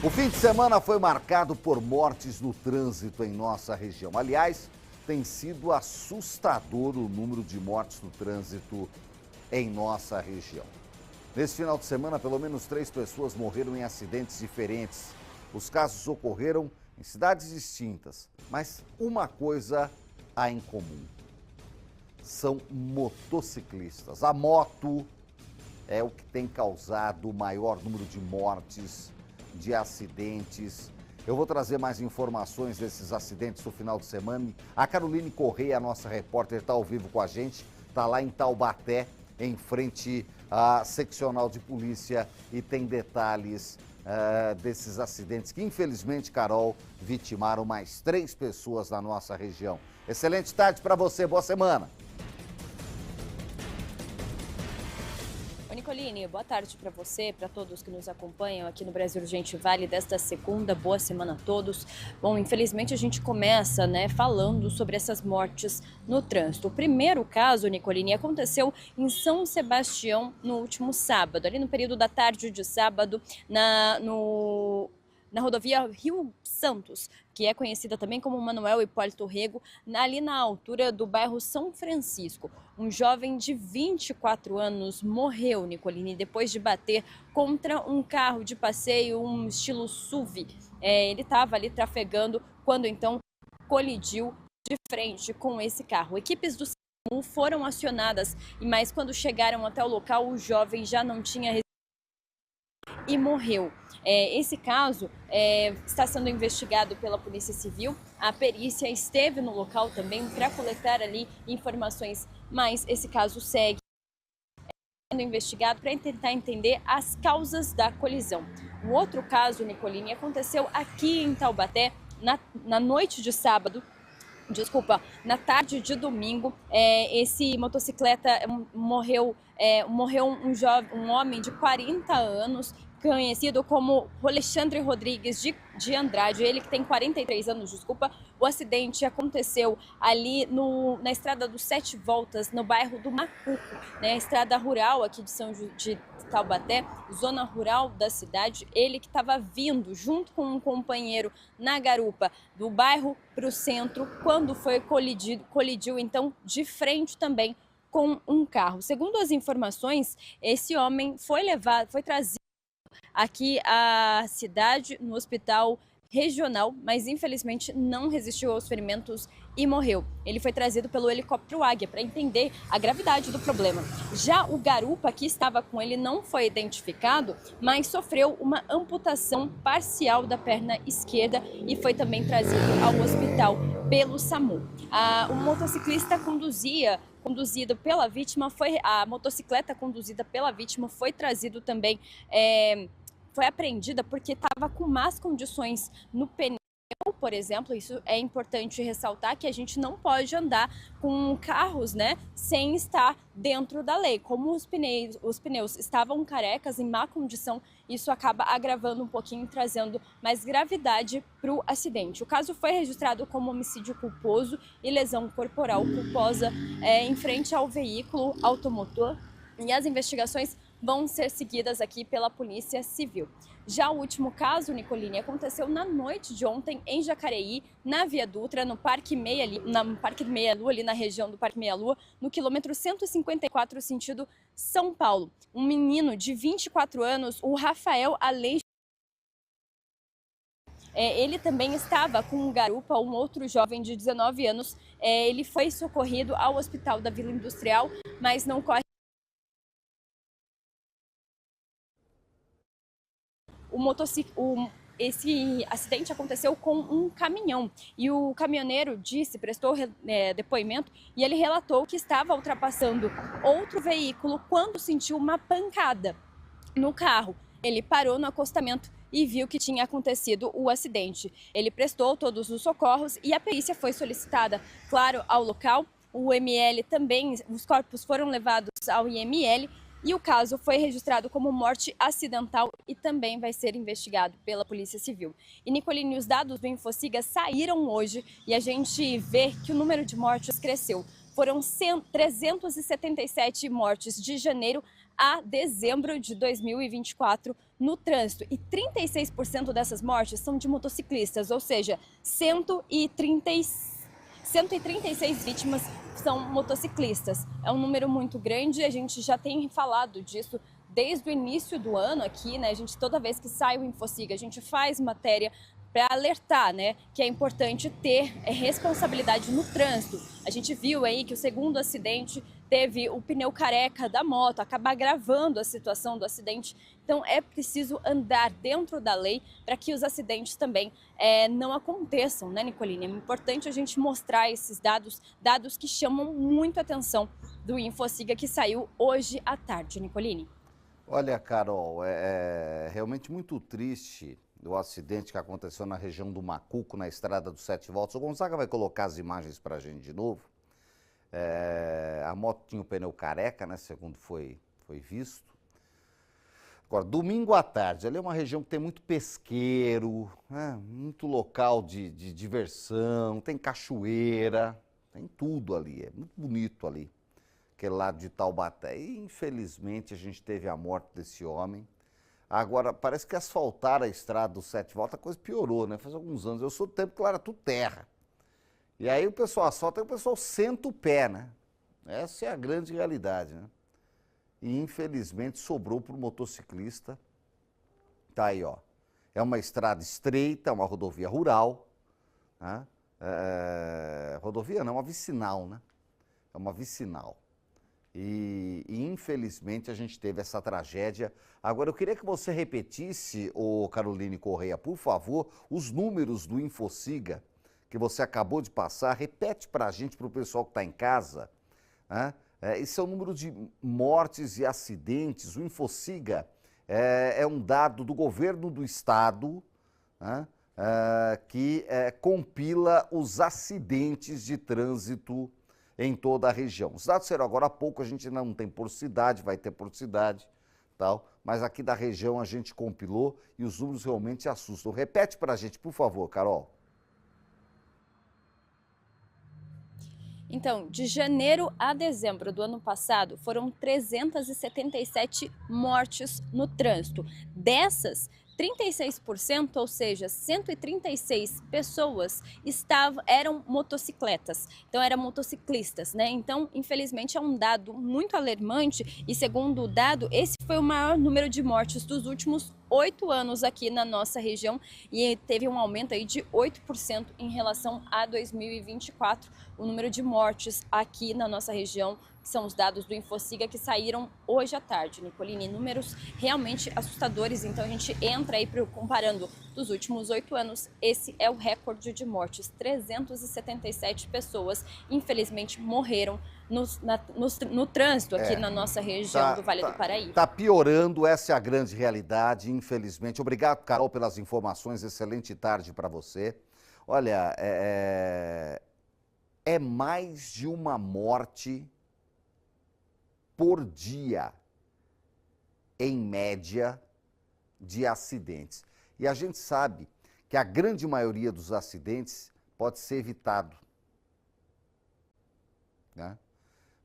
O fim de semana foi marcado por mortes no trânsito em nossa região. Aliás, tem sido assustador o número de mortes no trânsito em nossa região. Nesse final de semana, pelo menos 3 pessoas morreram em acidentes diferentes. Os casos ocorreram em cidades distintas, mas uma coisa há em comum. São motociclistas. A moto é o que tem causado o maior número de mortes, de acidentes. Eu vou trazer mais informações desses acidentes no final de semana. A Caroline Correia, a nossa repórter, está ao vivo com a gente, está lá em Taubaté, em frente à seccional de polícia, e tem detalhes desses acidentes que, infelizmente, Carol, vitimaram mais 3 pessoas na nossa região. Excelente tarde para você, boa semana. Nicoline, boa tarde para você, para todos que nos acompanham aqui no Brasil Urgente Vale desta segunda. Boa semana a todos. Bom, infelizmente a gente começa, falando sobre essas mortes no trânsito. O primeiro caso, Nicoline, aconteceu em São Sebastião no último sábado, ali no período da tarde de sábado, na rodovia Rio Santos, que é conhecida também como Manuel Hipólito Rego, ali na altura do bairro São Francisco. Um jovem de 24 anos morreu, Nicoline, depois de bater contra um carro de passeio, um estilo SUV. Ele estava ali trafegando quando então colidiu de frente com esse carro. Equipes do SAMU foram acionadas, mas quando chegaram até o local, o jovem já não tinha e morreu. Esse caso está sendo investigado pela Polícia Civil. A perícia esteve no local também para coletar ali informações, mas esse caso segue sendo investigado para tentar entender as causas da colisão. O outro caso, Nicoline, aconteceu aqui em Taubaté na noite de sábado. Na tarde de domingo, esse motocicleta morreu um homem de 40 anos, conhecido como Alexandre Rodrigues de Andrade, ele que tem 43 anos, O acidente aconteceu ali na estrada dos 7 Voltas, no bairro do Macuco, estrada rural aqui de Taubaté, zona rural da cidade. Ele que estava vindo junto com um companheiro na garupa do bairro para o centro, quando foi colidiu então de frente também com um carro. Segundo as informações, esse homem foi trazido aqui à cidade, no hospital regional, mas infelizmente não resistiu aos ferimentos e morreu. Ele foi trazido pelo helicóptero Águia para entender a gravidade do problema. Já o garupa que estava com ele não foi identificado, mas sofreu uma amputação parcial da perna esquerda e foi também trazido ao hospital pelo SAMU. O motociclista a motocicleta conduzida pela vítima foi trazido também, foi apreendida porque estava com más condições no pneu, por exemplo. Isso é importante ressaltar, que a gente não pode andar com carros, sem estar dentro da lei. Como os pneus estavam carecas, em má condição, isso acaba agravando um pouquinho, trazendo mais gravidade para o acidente. O caso foi registrado como homicídio culposo e lesão corporal culposa em frente ao veículo automotor, e as investigações vão ser seguidas aqui pela Polícia Civil. Já o último caso, Nicoline, aconteceu na noite de ontem em Jacareí, na Via Dutra, no Parque Meia Lua, ali na região do Parque Meia Lua, no quilômetro 154, sentido São Paulo. Um menino de 24 anos, o Rafael Aleixo, ele também estava com um garupa, um outro jovem de 19 anos. Ele foi socorrido ao Hospital da Vila Industrial, mas não corre. Esse acidente aconteceu com um caminhão e o caminhoneiro prestou depoimento, e ele relatou que estava ultrapassando outro veículo quando sentiu uma pancada no carro. Ele parou no acostamento e viu que tinha acontecido o acidente. Ele prestou todos os socorros e a perícia foi solicitada, claro, ao local. O IML também, os corpos foram levados ao IML, e o caso foi registrado como morte acidental e também vai ser investigado pela Polícia Civil. E, Nicoline, os dados do Infociga saíram hoje e a gente vê que o número de mortes cresceu. Foram 377 mortes de janeiro a dezembro de 2024 no trânsito. E 36% dessas mortes são de motociclistas, ou seja, 136 vítimas são motociclistas. É um número muito grande, a gente já tem falado disso desde o início do ano aqui, né? A gente, toda vez que sai o InfoSiga, a gente faz matéria para alertar, né, que é importante ter responsabilidade no trânsito. A gente viu aí que o segundo acidente teve o pneu careca da moto, acaba agravando a situação do acidente. Então é preciso andar dentro da lei para que os acidentes também não aconteçam, né, Nicoline? É importante a gente mostrar esses dados que chamam muito a atenção do InfoSiga que saiu hoje à tarde, Nicoline. Olha, Carol, é realmente muito triste o acidente que aconteceu na região do Macuco, na estrada dos 7 Voltas. O Gonzaga vai colocar as imagens para a gente de novo. A moto tinha o pneu careca, né, segundo foi visto. Agora, domingo à tarde, ali é uma região que tem muito pesqueiro, né, muito local de diversão, tem cachoeira, tem tudo ali, é muito bonito ali, aquele lado de Taubaté. E, infelizmente, a gente teve a morte desse homem. Agora, parece que asfaltaram a estrada dos 7 Voltas, a coisa piorou, né? Faz alguns anos. Eu sou do tempo que lá era tudo terra. E aí o pessoal asfalta e o pessoal senta o pé, né? Essa é a grande realidade, né? E infelizmente sobrou para o motociclista. Tá aí, ó. É uma estrada estreita, uma rodovia rural, né? Rodovia não, uma vicinal, né? É uma vicinal. E infelizmente a gente teve essa tragédia. Agora eu queria que você repetisse, ô Caroline Correia, por favor, os números do InfoSiga que você acabou de passar. Repete para a gente, para o pessoal que está em casa, né? Esse é o número de mortes e acidentes. O InfoSiga é um dado do governo do estado, né? Que compila os acidentes de trânsito em toda a região. Os dados serão agora há pouco, a gente ainda não tem por cidade, vai ter por cidade, tal, mas aqui da região a gente compilou e os números realmente assustam. Repete para a gente, por favor, Carol. Então, de janeiro a dezembro do ano passado, foram 377 mortes no trânsito. Dessas, 36%, ou seja, 136 pessoas eram motocicletas, então eram motociclistas, né? Então, infelizmente, é um dado muito alarmante e, segundo o dado, esse foi o maior número de mortes dos últimos 8 anos aqui na nossa região e teve um aumento aí de 8% em relação a 2024, o número de mortes aqui na nossa região, que são os dados do InfoSiga que saíram hoje à tarde, Nicoline, números realmente assustadores. Então a gente entra aí comparando dos últimos 8 anos, esse é o recorde de mortes, 377 pessoas infelizmente morreram no trânsito aqui na nossa região do Vale do Paraíba. Está piorando, essa é a grande realidade, infelizmente. Obrigado, Carol, pelas informações, excelente tarde para você. Olha, é mais de uma morte por dia, em média, de acidentes. E a gente sabe que a grande maioria dos acidentes pode ser evitado, né?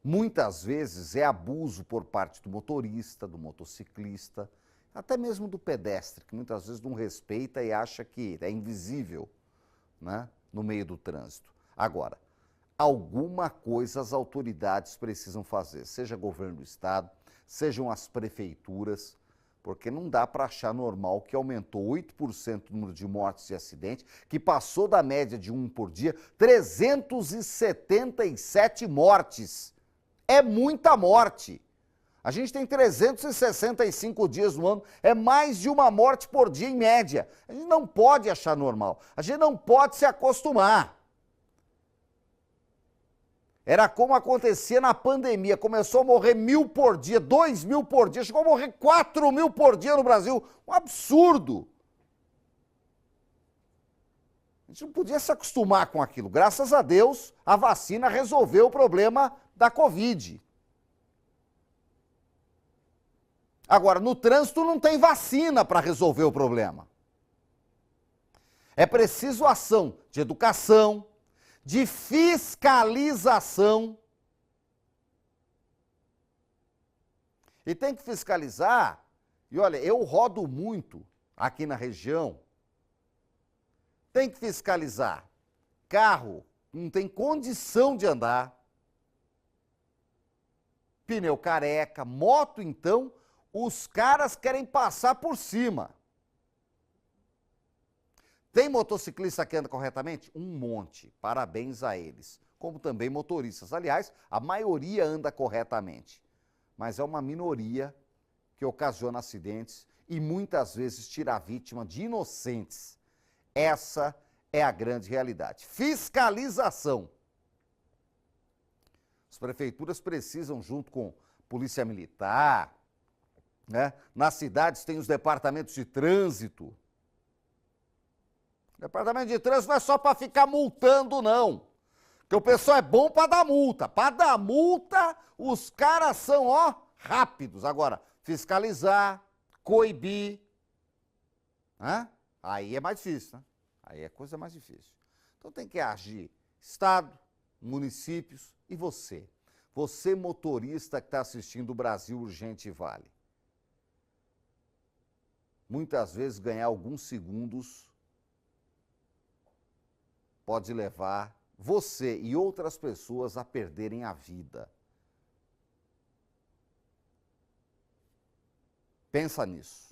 Muitas vezes é abuso por parte do motorista, do motociclista, até mesmo do pedestre, que muitas vezes não respeita e acha que é invisível, né, no meio do trânsito. Agora, alguma coisa as autoridades precisam fazer, seja governo do estado, sejam as prefeituras, porque não dá para achar normal que aumentou 8% o número de mortes e acidentes, que passou da média de 1 por dia, 377 mortes. É muita morte. A gente tem 365 dias no ano, é mais de uma morte por dia em média. A gente não pode achar normal, a gente não pode se acostumar. Era como acontecia na pandemia, começou a morrer 1.000 por dia, 2.000 por dia, chegou a morrer 4.000 por dia no Brasil. Um absurdo. A gente não podia se acostumar com aquilo. Graças a Deus, a vacina resolveu o problema da Covid. Agora, no trânsito não tem vacina para resolver o problema. É preciso ação de educação, de fiscalização. E tem que fiscalizar. E olha, eu rodo muito aqui na região. Tem que fiscalizar. Carro não tem condição de andar. Pneu careca, moto então, os caras querem passar por cima. Tem motociclista que anda corretamente? Um monte, parabéns a eles. Como também motoristas. Aliás, a maioria anda corretamente. Mas é uma minoria que ocasiona acidentes e muitas vezes tira a vítima de inocentes. Essa é a grande realidade. Fiscalização. As prefeituras precisam, junto com polícia militar, né? Nas cidades tem os departamentos de trânsito. Departamento de trânsito não é só para ficar multando, não. Porque o pessoal é bom para dar multa. Para dar multa, os caras são, ó, rápidos. Agora, fiscalizar, coibir, né? Aí é mais difícil, né? Aí é coisa mais difícil. Então tem que agir Estado, municípios e você. Você motorista que está assistindo o Brasil Urgente Vale. Muitas vezes ganhar alguns segundos pode levar você e outras pessoas a perderem a vida. Pensa nisso.